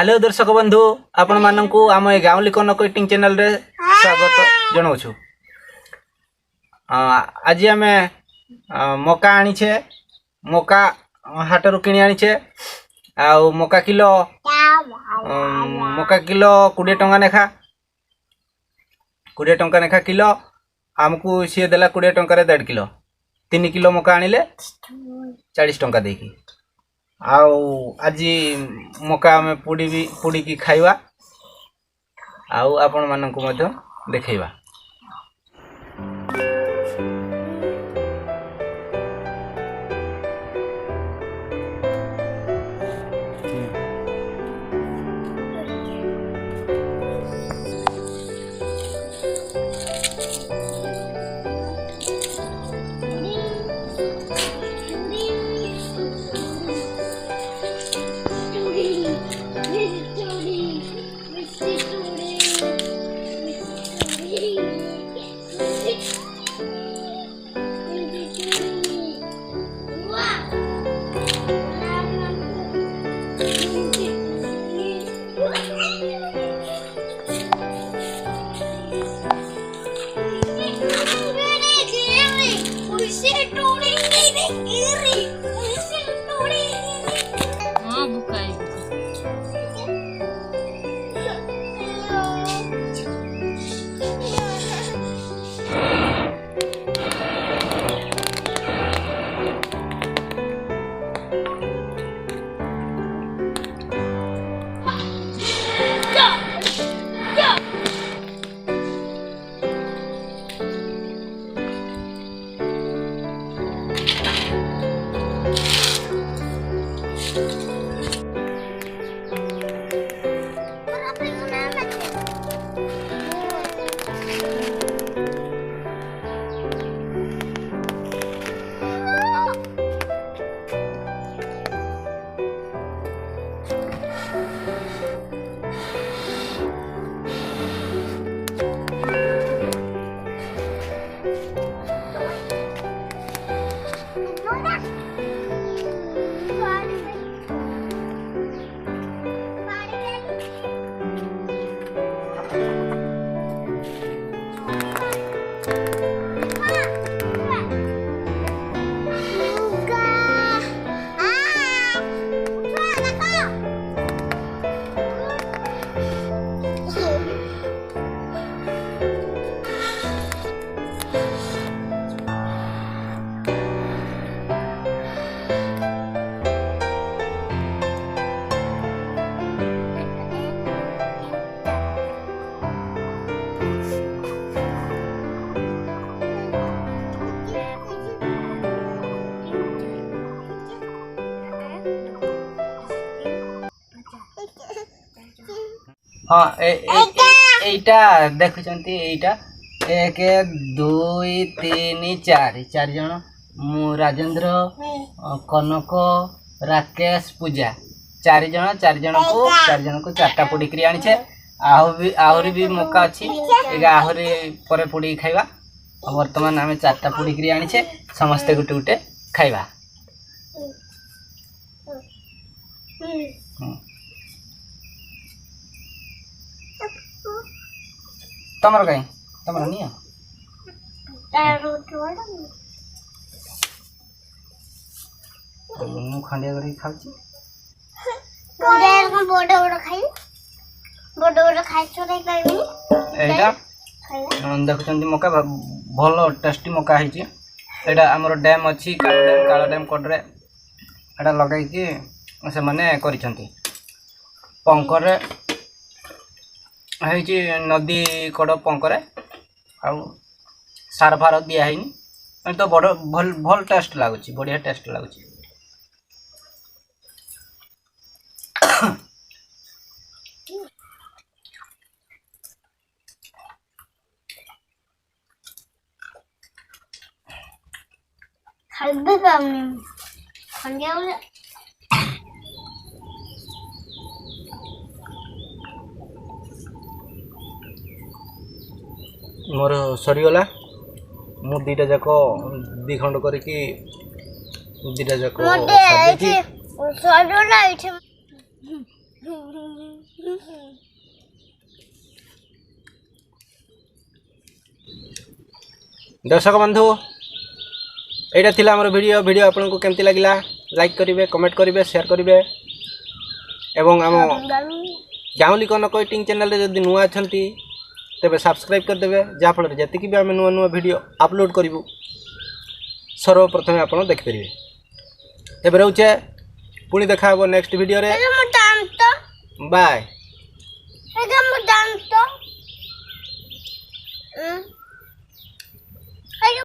Hello दर्शक बंधु आपण मानक आम गाउलिकनकाएटिंग चैनल रे स्वागत जनाऊँ। आज आम मका आनीचे मका हाटरू किणी आनीचे आउ मका किलो 20 टंका नेखा 20 टंका नेखा किलो आमको सी देला 20 टंका 1.5 किलो 3 किलो मका आनिले 40 टंका देकी आउ आज मका आम पुड़ी की खाइबा आउ आपण मानक मध्य देखैबा। हाँ एटा देखुचंती एटा 1 2 3 4 जन मु राजेंद्र कनक राकेश पूजा 4 जन को 4टा पुड़ी करी आनी छे आहरी भी मौका अच्छी आहरी पर पुड़ी खाइबा। वर्तमान आम 4टा पुड़ी करी आनी छे समस्ते गुटे गुटे खाइबा। तमर कहीं तमर नहीं मु खंडिया करी खाउची एटा देखुचंती मका भलो टेस्टी मका हिची। एटा हमर डैम अछि कालो डैम कोडरे एटा लगाई कि से माने करिसंती पंकरे है नदी कड़ पंकरे आउ सार फार दिया है तो बड़ भल टेस्ट लगुच बढ़िया टेस्ट लगुच। मोर सरीगला मु 2टा जाक 2 खंड करके 2टा जाक दर्शक बंधु यहाँ थिला हमर वीडियो आपको केमती लगिला लाइक करेंगे कमेंट करेंगे शेयर करेंगे एवं आम गाँवली कनक एटिंग चैनल जदि नुआ अच्छा तेरे सब्सक्राइब करदे जहाँफल जी भी आम नुआ नुआ वीडियो अपलोड करूँ सर्वप्रथमे आप देखिपारे। एवं रोचे पुणी देखा नेक्स्ट वीडियो रे बाय।